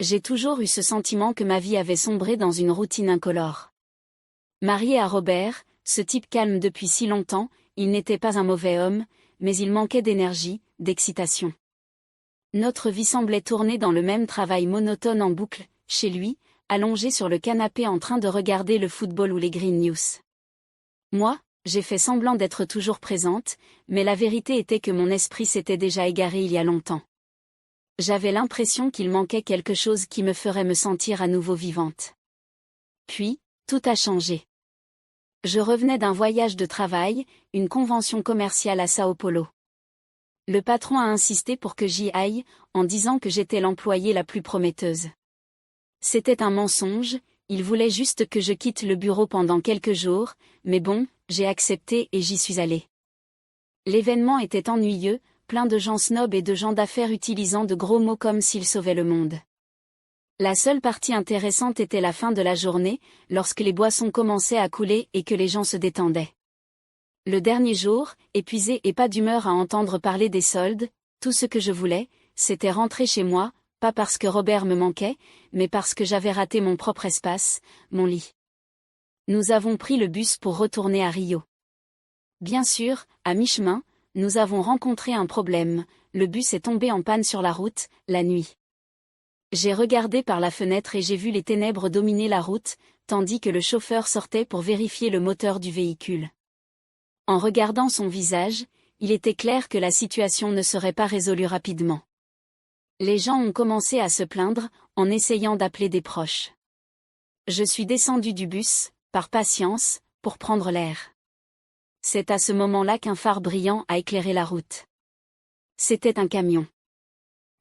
J'ai toujours eu ce sentiment que ma vie avait sombré dans une routine incolore. Marié à Robert, ce type calme depuis si longtemps, il n'était pas un mauvais homme, mais il manquait d'énergie, d'excitation. Notre vie semblait tourner dans le même travail monotone en boucle, chez lui, allongé sur le canapé en train de regarder le football ou les Green News. Moi, j'ai fait semblant d'être toujours présente, mais la vérité était que mon esprit s'était déjà égaré il y a longtemps. J'avais l'impression qu'il manquait quelque chose qui me ferait me sentir à nouveau vivante. Puis, tout a changé. Je revenais d'un voyage de travail, une convention commerciale à Sao Paulo. Le patron a insisté pour que j'y aille, en disant que j'étais l'employée la plus prometteuse. C'était un mensonge, il voulait juste que je quitte le bureau pendant quelques jours, mais bon, j'ai accepté et j'y suis allée. L'événement était ennuyeux, plein de gens snobs et de gens d'affaires utilisant de gros mots comme s'ils sauvaient le monde. La seule partie intéressante était la fin de la journée, lorsque les boissons commençaient à couler et que les gens se détendaient. Le dernier jour, épuisé et pas d'humeur à entendre parler des soldes, tout ce que je voulais, c'était rentrer chez moi, pas parce que Robert me manquait, mais parce que j'avais raté mon propre espace, mon lit. Nous avons pris le bus pour retourner à Rio. Bien sûr, à mi-chemin, nous avons rencontré un problème, le bus est tombé en panne sur la route, la nuit. J'ai regardé par la fenêtre et j'ai vu les ténèbres dominer la route, tandis que le chauffeur sortait pour vérifier le moteur du véhicule. En regardant son visage, il était clair que la situation ne serait pas résolue rapidement. Les gens ont commencé à se plaindre, en essayant d'appeler des proches. Je suis descendu du bus, par patience, pour prendre l'air. C'est à ce moment-là qu'un phare brillant a éclairé la route. C'était un camion.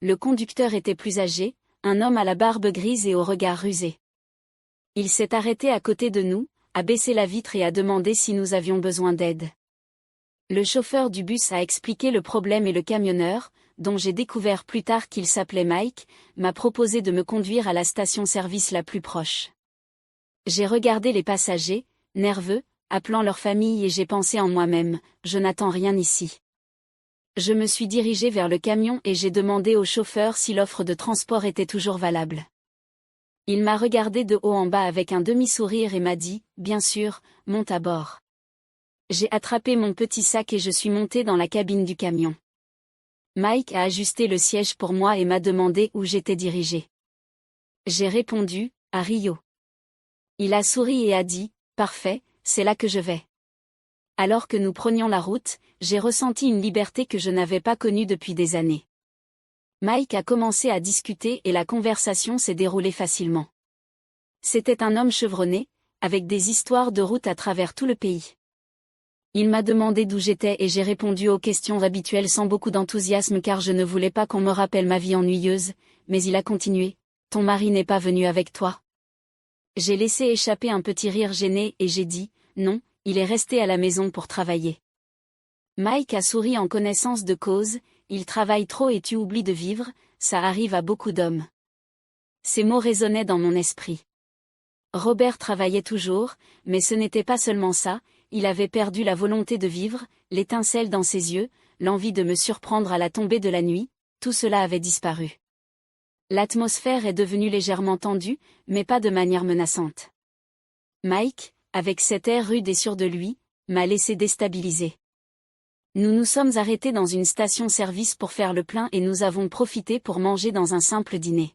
Le conducteur était plus âgé, un homme à la barbe grise et au regard rusé. Il s'est arrêté à côté de nous, a baissé la vitre et a demandé si nous avions besoin d'aide. Le chauffeur du bus a expliqué le problème et le camionneur, dont j'ai découvert plus tard qu'il s'appelait Mike, m'a proposé de me conduire à la station-service la plus proche. J'ai regardé les passagers, nerveux, appelant leur famille et j'ai pensé en moi-même, je n'attends rien ici. Je me suis dirigé vers le camion et j'ai demandé au chauffeur si l'offre de transport était toujours valable. Il m'a regardé de haut en bas avec un demi-sourire et m'a dit, bien sûr, monte à bord. J'ai attrapé mon petit sac et je suis monté dans la cabine du camion. Mike a ajusté le siège pour moi et m'a demandé où j'étais dirigé. J'ai répondu, à Rio. Il a souri et a dit, parfait, c'est là que je vais. Alors que nous prenions la route, j'ai ressenti une liberté que je n'avais pas connue depuis des années. Mike a commencé à discuter et la conversation s'est déroulée facilement. C'était un homme chevronné, avec des histoires de route à travers tout le pays. Il m'a demandé d'où j'étais et j'ai répondu aux questions habituelles sans beaucoup d'enthousiasme car je ne voulais pas qu'on me rappelle ma vie ennuyeuse, mais il a continué, « Ton mari n'est pas venu avec toi ?» J'ai laissé échapper un petit rire gêné et j'ai dit, « Non, il est resté à la maison pour travailler. » Mike a souri en connaissance de cause, « Il travaille trop et tu oublies de vivre, ça arrive à beaucoup d'hommes. » Ces mots résonnaient dans mon esprit. Robert travaillait toujours, mais ce n'était pas seulement ça, il avait perdu la volonté de vivre, l'étincelle dans ses yeux, l'envie de me surprendre à la tombée de la nuit, tout cela avait disparu. L'atmosphère est devenue légèrement tendue, mais pas de manière menaçante. Mike, avec cet air rude et sûr de lui, m'a laissé déstabiliser. Nous nous sommes arrêtés dans une station-service pour faire le plein et nous avons profité pour manger dans un simple dîner.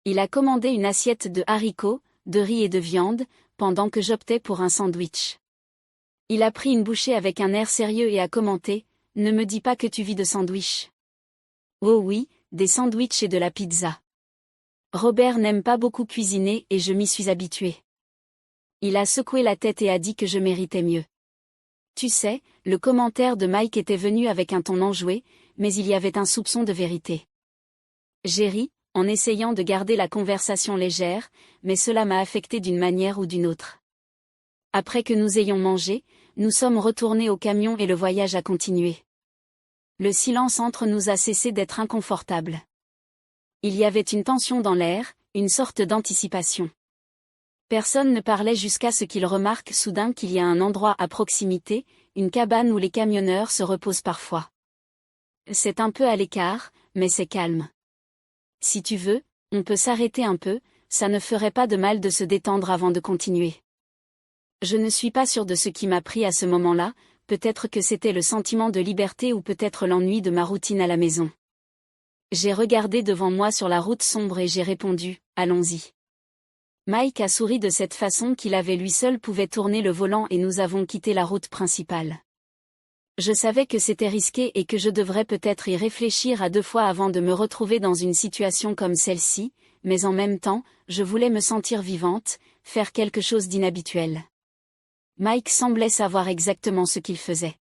Il a commandé une assiette de haricots, de riz et de viande, pendant que j'optais pour un sandwich. Il a pris une bouchée avec un air sérieux et a commenté, « Ne me dis pas que tu vis de sandwich. » Oh oui, des sandwichs et de la pizza. Robert n'aime pas beaucoup cuisiner et je m'y suis habitué. Il a secoué la tête et a dit que je méritais mieux. Tu sais, le commentaire de Mike était venu avec un ton enjoué, mais il y avait un soupçon de vérité. J'ai ri, en essayant de garder la conversation légère, mais cela m'a affecté d'une manière ou d'une autre. Après que nous ayons mangé, nous sommes retournés au camion et le voyage a continué. Le silence entre nous a cessé d'être inconfortable. Il y avait une tension dans l'air, une sorte d'anticipation. Personne ne parlait jusqu'à ce qu'il remarque soudain qu'il y a un endroit à proximité, une cabane où les camionneurs se reposent parfois. C'est un peu à l'écart, mais c'est calme. Si tu veux, On peut s'arrêter un peu, ça ne ferait pas de mal de se détendre avant de continuer. Je ne suis pas sûre de ce qui m'a pris à ce moment-là, peut-être que c'était le sentiment de liberté ou peut-être l'ennui de ma routine à la maison. J'ai regardé devant moi sur la route sombre et j'ai répondu, allons-y. Mike a souri de cette façon qu'il avait lui seul pouvait tourner le volant et nous avons quitté la route principale. Je savais que c'était risqué et que je devrais peut-être y réfléchir à 2 fois avant de me retrouver dans une situation comme celle-ci, mais en même temps, je voulais me sentir vivante, faire quelque chose d'inhabituel. Mike semblait savoir exactement ce qu'il faisait.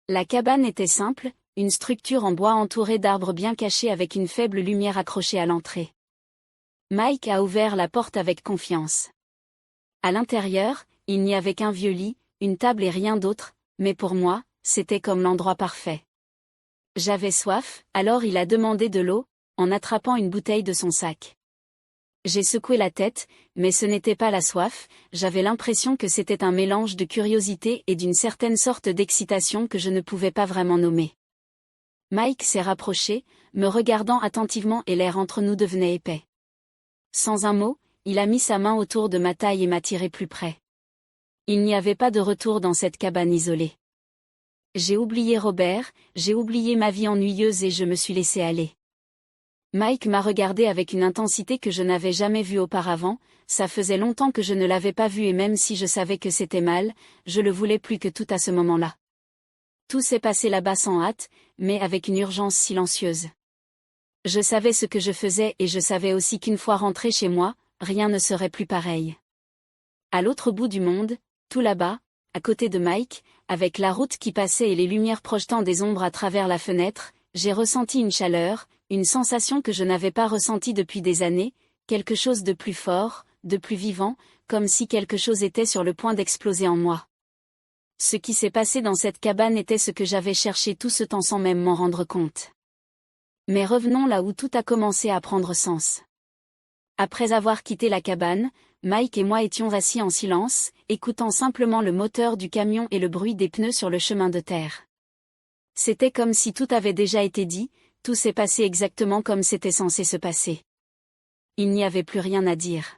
La cabane était simple, une structure en bois entourée d'arbres bien cachés avec une faible lumière accrochée à l'entrée. Mike a ouvert la porte avec confiance. À l'intérieur, il n'y avait qu'un vieux lit, une table et rien d'autre, mais pour moi, c'était comme l'endroit parfait. J'avais soif, alors il a demandé de l'eau, en attrapant une bouteille de son sac. J'ai secoué la tête, mais ce n'était pas la soif, j'avais l'impression que c'était un mélange de curiosité et d'une certaine sorte d'excitation que je ne pouvais pas vraiment nommer. Mike s'est rapproché, me regardant attentivement et l'air entre nous devenait épais. Sans un mot, il a mis sa main autour de ma taille et m'a tiré plus près. Il n'y avait pas de retour dans cette cabane isolée. J'ai oublié Robert, j'ai oublié ma vie ennuyeuse et je me suis laissé aller. Mike m'a regardé avec une intensité que je n'avais jamais vue auparavant, ça faisait longtemps que je ne l'avais pas vu et même si je savais que c'était mal, je le voulais plus que tout à ce moment-là. Tout s'est passé là-bas sans hâte, mais avec une urgence silencieuse. Je savais ce que je faisais et je savais aussi qu'une fois rentré chez moi, rien ne serait plus pareil. À l'autre bout du monde, tout là-bas, à côté de Mike, avec la route qui passait et les lumières projetant des ombres à travers la fenêtre, j'ai ressenti une chaleur, une sensation que je n'avais pas ressentie depuis des années, quelque chose de plus fort, de plus vivant, comme si quelque chose était sur le point d'exploser en moi. Ce qui s'est passé dans cette cabane était ce que j'avais cherché tout ce temps sans même m'en rendre compte. Mais revenons là où tout a commencé à prendre sens. Après avoir quitté la cabane, Mike et moi étions assis en silence, écoutant simplement le moteur du camion et le bruit des pneus sur le chemin de terre. C'était comme si tout avait déjà été dit, tout s'est passé exactement comme c'était censé se passer. Il n'y avait plus rien à dire.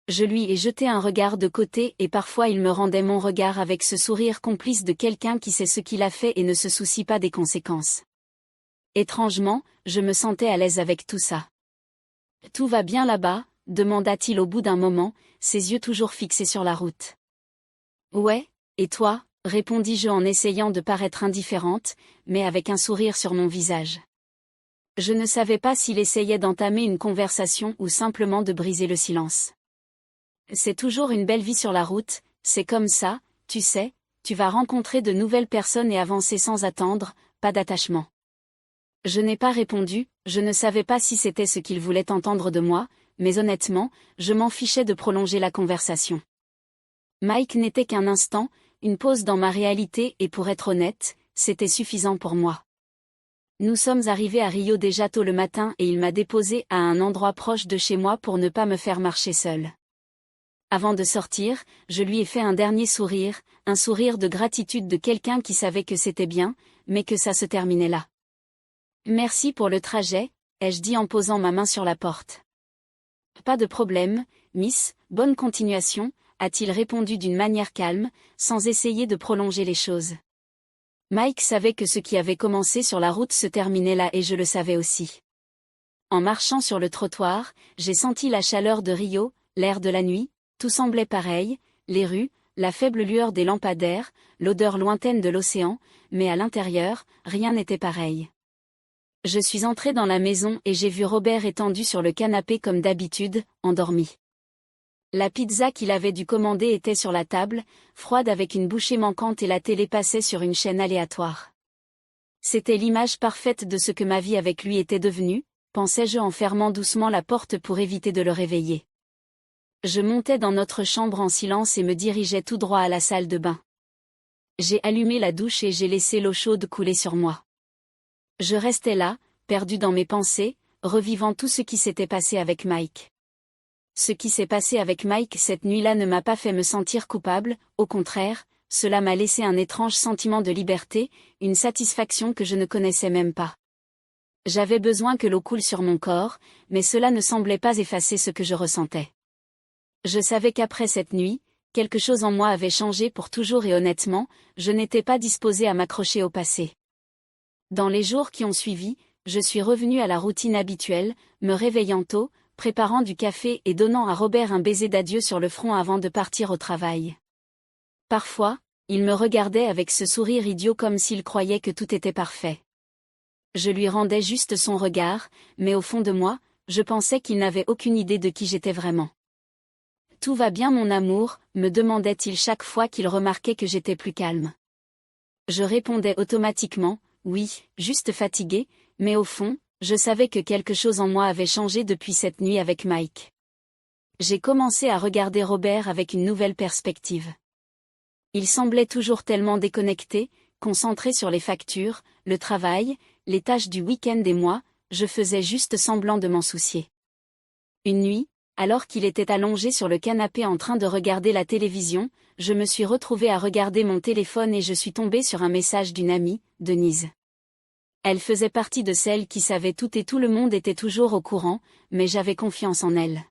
Je lui ai jeté un regard de côté et parfois il me rendait mon regard avec ce sourire complice de quelqu'un qui sait ce qu'il a fait et ne se soucie pas des conséquences. Étrangement, je me sentais à l'aise avec tout ça. « Tout va bien là-bas ?» demanda-t-il au bout d'un moment, ses yeux toujours fixés sur la route. « Ouais, et toi ?» répondis-je en essayant de paraître indifférente, mais avec un sourire sur mon visage. Je ne savais pas s'il essayait d'entamer une conversation ou simplement de briser le silence. « C'est toujours une belle vie sur la route, c'est comme ça, tu sais, tu vas rencontrer de nouvelles personnes et avancer sans attendre, pas d'attachement. » Je n'ai pas répondu, je ne savais pas si c'était ce qu'il voulait entendre de moi, mais honnêtement, je m'en fichais de prolonger la conversation. Mike n'était qu'un instant, une pause dans ma réalité et pour être honnête, c'était suffisant pour moi. Nous sommes arrivés à Rio de Janeiro le matin et il m'a déposé à un endroit proche de chez moi pour ne pas me faire marcher seul. Avant de sortir, je lui ai fait un dernier sourire, un sourire de gratitude de quelqu'un qui savait que c'était bien, mais que ça se terminait là. « Merci pour le trajet », ai-je dit en posant ma main sur la porte. « Pas de problème, Miss, bonne continuation », a-t-il répondu d'une manière calme, sans essayer de prolonger les choses. Mike savait que ce qui avait commencé sur la route se terminait là et je le savais aussi. En marchant sur le trottoir, j'ai senti la chaleur de Rio, l'air de la nuit, tout semblait pareil, les rues, la faible lueur des lampadaires, l'odeur lointaine de l'océan, mais à l'intérieur, rien n'était pareil. Je suis entrée dans la maison et j'ai vu Robert étendu sur le canapé comme d'habitude, endormi. La pizza qu'il avait dû commander était sur la table, froide avec une bouchée manquante et la télé passait sur une chaîne aléatoire. C'était l'image parfaite de ce que ma vie avec lui était devenue, pensais-je en fermant doucement la porte pour éviter de le réveiller. Je montais dans notre chambre en silence et me dirigeais tout droit à la salle de bain. J'ai allumé la douche et j'ai laissé l'eau chaude couler sur moi. Je restais là, perdu dans mes pensées, revivant tout ce qui s'était passé avec Mike. Ce qui s'est passé avec Mike cette nuit-là ne m'a pas fait me sentir coupable, au contraire, cela m'a laissé un étrange sentiment de liberté, une satisfaction que je ne connaissais même pas. J'avais besoin que l'eau coule sur mon corps, mais cela ne semblait pas effacer ce que je ressentais. Je savais qu'après cette nuit, quelque chose en moi avait changé pour toujours et honnêtement, je n'étais pas disposée à m'accrocher au passé. Dans les jours qui ont suivi, je suis revenue à la routine habituelle, me réveillant tôt, préparant du café et donnant à Robert un baiser d'adieu sur le front avant de partir au travail. Parfois, il me regardait avec ce sourire idiot comme s'il croyait que tout était parfait. Je lui rendais juste son regard, mais au fond de moi, je pensais qu'il n'avait aucune idée de qui j'étais vraiment. « Tout va bien mon amour ?» me demandait-il chaque fois qu'il remarquait que j'étais plus calme. Je répondais automatiquement, oui, juste fatiguée, mais au fond, je savais que quelque chose en moi avait changé depuis cette nuit avec Mike. J'ai commencé à regarder Robert avec une nouvelle perspective. Il semblait toujours tellement déconnecté, concentré sur les factures, le travail, les tâches du week-end et moi, je faisais juste semblant de m'en soucier. Une nuit, alors qu'il était allongé sur le canapé en train de regarder la télévision, je me suis retrouvée à regarder mon téléphone et je suis tombée sur un message d'une amie, Denise. Elle faisait partie de celles qui savaient tout et tout le monde était toujours au courant, mais j'avais confiance en elle.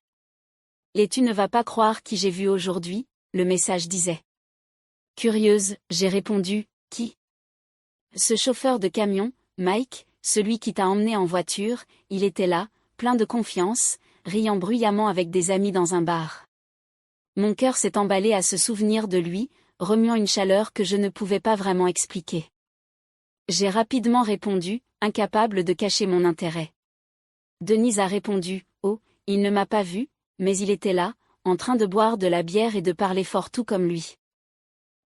« Et tu ne vas pas croire qui j'ai vu aujourd'hui ?» le message disait. Curieuse, j'ai répondu, « Qui ?» Ce chauffeur de camion, Mike, celui qui t'a emmené en voiture, il était là, plein de confiance, riant bruyamment avec des amis dans un bar. Mon cœur s'est emballé à se souvenir de lui, remuant une chaleur que je ne pouvais pas vraiment expliquer. J'ai rapidement répondu, incapable de cacher mon intérêt. Denise a répondu, « Oh, il ne m'a pas vu, mais il était là, en train de boire de la bière et de parler fort tout comme lui. »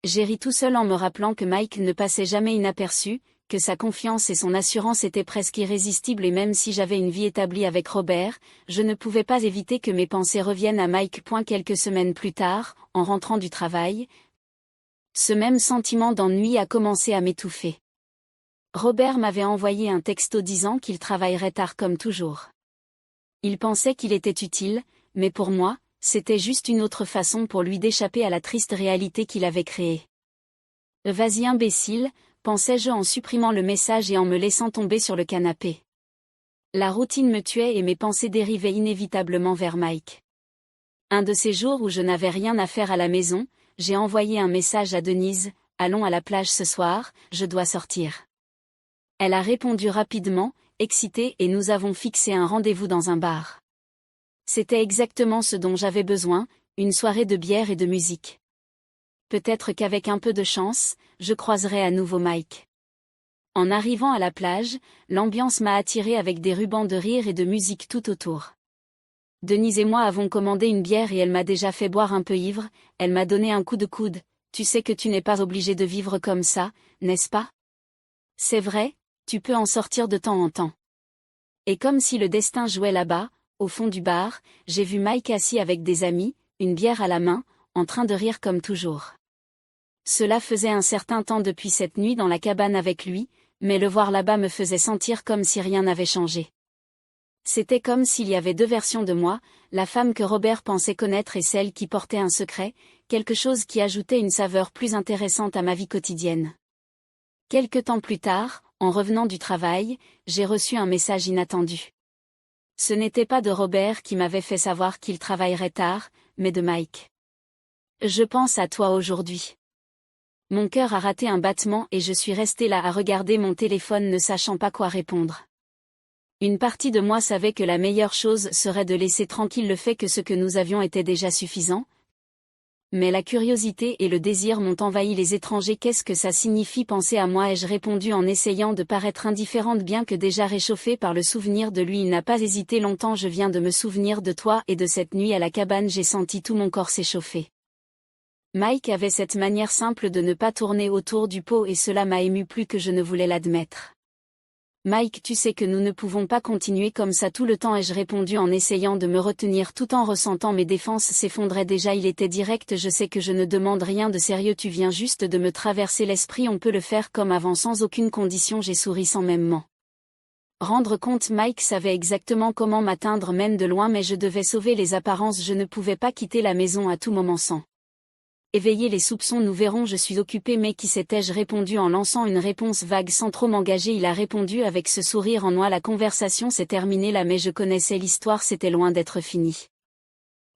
J'ai ri tout seul en me rappelant que Mike ne passait jamais inaperçu, que sa confiance et son assurance étaient presque irrésistibles et même si j'avais une vie établie avec Robert, je ne pouvais pas éviter que mes pensées reviennent à Mike. Quelques semaines plus tard, en rentrant du travail, ce même sentiment d'ennui a commencé à m'étouffer. Robert m'avait envoyé un texto disant qu'il travaillerait tard comme toujours. Il pensait qu'il était utile, mais pour moi, c'était juste une autre façon pour lui d'échapper à la triste réalité qu'il avait créée. « Vas-y imbécile », pensais-je en supprimant le message et en me laissant tomber sur le canapé. La routine me tuait et mes pensées dérivaient inévitablement vers Mike. Un de ces jours où je n'avais rien à faire à la maison, j'ai envoyé un message à Denise, « Allons à la plage ce soir, je dois sortir. » Elle a répondu rapidement, excitée et nous avons fixé un rendez-vous dans un bar. C'était exactement ce dont j'avais besoin, une soirée de bière et de musique. Peut-être qu'avec un peu de chance, je croiserai à nouveau Mike. En arrivant à la plage, l'ambiance m'a attirée avec des rubans de rire et de musique tout autour. Denise et moi avons commandé une bière et elle m'a déjà fait boire un peu ivre, elle m'a donné un coup de coude, « Tu sais que tu n'es pas obligé de vivre comme ça, n'est-ce pas ? C'est vrai, tu peux en sortir de temps en temps. » Et comme si le destin jouait là-bas, au fond du bar, j'ai vu Mike assis avec des amis, une bière à la main, en train de rire comme toujours. Cela faisait un certain temps depuis cette nuit dans la cabane avec lui, mais le voir là-bas me faisait sentir comme si rien n'avait changé. C'était comme s'il y avait deux versions de moi, la femme que Robert pensait connaître et celle qui portait un secret, quelque chose qui ajoutait une saveur plus intéressante à ma vie quotidienne. Quelque temps plus tard, en revenant du travail, j'ai reçu un message inattendu. Ce n'était pas de Robert qui m'avait fait savoir qu'il travaillerait tard, mais de Mike. « Je pense à toi aujourd'hui. » Mon cœur a raté un battement et je suis restée là à regarder mon téléphone ne sachant pas quoi répondre. Une partie de moi savait que la meilleure chose serait de laisser tranquille le fait que ce que nous avions était déjà suffisant. Mais la curiosité et le désir m'ont envahi. Les étrangers, qu'est-ce que ça signifie penser à moi, ai-je répondu en essayant de paraître indifférente bien que déjà réchauffée par le souvenir de lui. Il n'a pas hésité longtemps. Je viens de me souvenir de toi et de cette nuit à la cabane, j'ai senti tout mon corps s'échauffer. Mike avait cette manière simple de ne pas tourner autour du pot et cela m'a ému plus que je ne voulais l'admettre. Mike, tu sais que nous ne pouvons pas continuer comme ça tout le temps, ai-je répondu en essayant de me retenir tout en ressentant mes défenses s'effondrer déjà. Il était direct, je sais que je ne demande rien de sérieux, tu viens juste de me traverser l'esprit, on peut le faire comme avant sans aucune condition. J'ai souri sans même m'en rendre compte. Mike savait exactement comment m'atteindre même de loin mais je devais sauver les apparences, je ne pouvais pas quitter la maison à tout moment sans Éveiller les soupçons, nous verrons. Je suis occupé. Mais qui s'étais-je répondu en lançant une réponse vague sans trop m'engager. Il a répondu avec ce sourire en noix. La conversation s'est terminée là, mais je connaissais l'histoire, c'était loin d'être fini.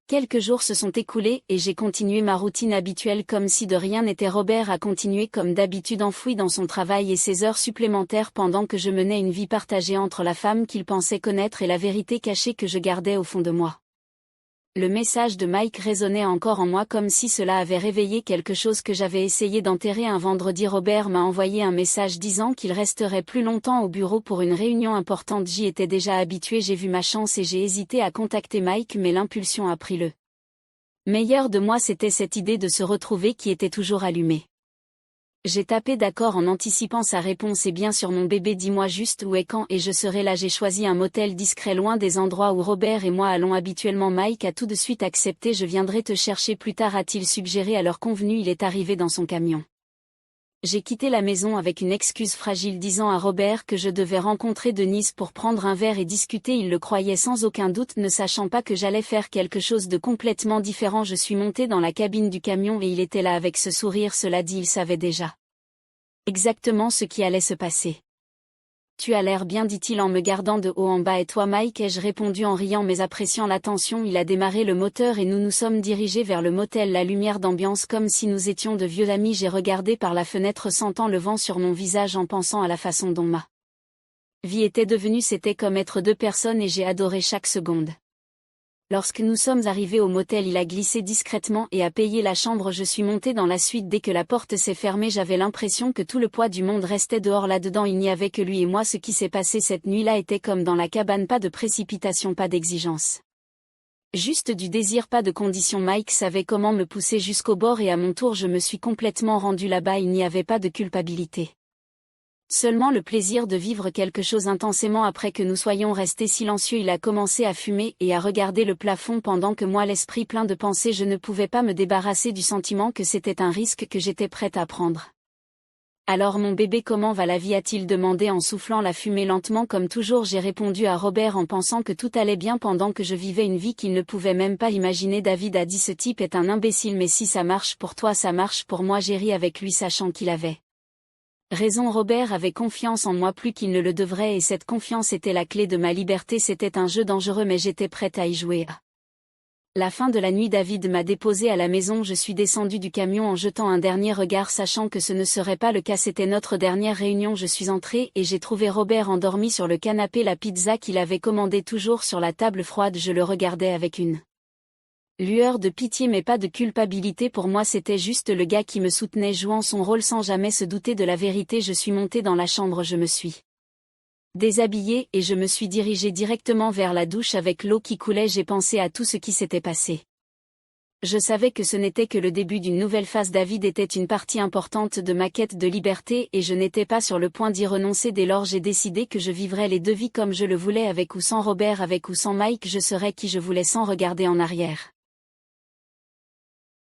Quelques jours se sont écoulés et j'ai continué ma routine habituelle comme si de rien n'était. Robert a continué comme d'habitude enfoui dans son travail et ses heures supplémentaires pendant que je menais une vie partagée entre la femme qu'il pensait connaître et la vérité cachée que je gardais au fond de moi. Le message de Mike résonnait encore en moi comme si cela avait réveillé quelque chose que j'avais essayé d'enterrer. Un vendredi, Robert m'a envoyé un message disant qu'il resterait plus longtemps au bureau pour une réunion importante. J'y étais déjà habitué. J'ai vu ma chance et j'ai hésité à contacter Mike, mais l'impulsion a pris le meilleur de moi. C'était cette idée de se retrouver qui était toujours allumée. J'ai tapé d'accord en anticipant sa réponse. Et bien sûr mon bébé, dis-moi juste où et quand et je serai là. J'ai choisi un motel discret loin des endroits où Robert et moi allons habituellement. Mike a tout de suite accepté. Je viendrai te chercher plus tard, a-t-il suggéré. À l'heure convenue, il est arrivé dans son camion. J'ai quitté la maison avec une excuse fragile, disant à Robert que je devais rencontrer Denise pour prendre un verre et discuter. Il le croyait sans aucun doute, ne sachant pas que j'allais faire quelque chose de complètement différent. Je suis monté dans la cabine du camion et il était là avec ce sourire. Cela dit, il savait déjà exactement ce qui allait se passer. Tu as l'air bien, dit-il en me gardant de haut en bas. Et toi, Mike, ai-je répondu en riant mais appréciant l'attention. Il a démarré le moteur et nous nous sommes dirigés vers le motel. La lumière d'ambiance comme si nous étions de vieux amis. J'ai regardé par la fenêtre sentant le vent sur mon visage en pensant à la façon dont ma vie était devenue. C'était comme être deux personnes et j'ai adoré chaque seconde. Lorsque nous sommes arrivés au motel, il a glissé discrètement et a payé la chambre. Je suis monté dans la suite. Dès que la porte s'est fermée, j'avais l'impression que tout le poids du monde restait dehors. Là-dedans, il n'y avait que lui et moi. Ce qui s'est passé cette nuit-là était comme dans la cabane. Pas de précipitation, pas d'exigence. Juste du désir, pas de condition. Mike savait comment me pousser jusqu'au bord et à mon tour je me suis complètement rendu là-bas. Il n'y avait pas de culpabilité. Seulement le plaisir de vivre quelque chose intensément. Après que nous soyons restés silencieux, il a commencé à fumer et à regarder le plafond pendant que moi, l'esprit plein de pensées, je ne pouvais pas me débarrasser du sentiment que c'était un risque que j'étais prête à prendre. Alors mon bébé, comment va la vie, a-t-il demandé en soufflant la fumée lentement. Comme toujours, j'ai répondu à Robert en pensant que tout allait bien pendant que je vivais une vie qu'il ne pouvait même pas imaginer. David a dit, ce type est un imbécile, mais si ça marche pour toi, ça marche pour moi. J'ai ri avec lui sachant qu'il avait raison. Robert avait confiance en moi plus qu'il ne le devrait et cette confiance était la clé de ma liberté. C'était un jeu dangereux mais j'étais prête à y jouer. À la fin de la nuit, David m'a déposé à la maison. Je suis descendu du camion en jetant un dernier regard sachant que ce ne serait pas le cas. C'était notre dernière réunion. Je suis entrée et j'ai trouvé Robert endormi sur le canapé. La pizza qu'il avait commandée toujours sur la table froide. Je le regardais avec une lueur de pitié mais pas de culpabilité. Pour moi, c'était juste le gars qui me soutenait jouant son rôle sans jamais se douter de la vérité. Je suis montée dans la chambre, je me suis déshabillée et je me suis dirigée directement vers la douche avec l'eau qui coulait. J'ai pensé à tout ce qui s'était passé. Je savais que ce n'était que le début d'une nouvelle phase. David était une partie importante de ma quête de liberté et je n'étais pas sur le point d'y renoncer. Dès lors, j'ai décidé que je vivrais les deux vies comme je le voulais, avec ou sans Robert, avec ou sans Mike. Je serais qui je voulais sans regarder en arrière.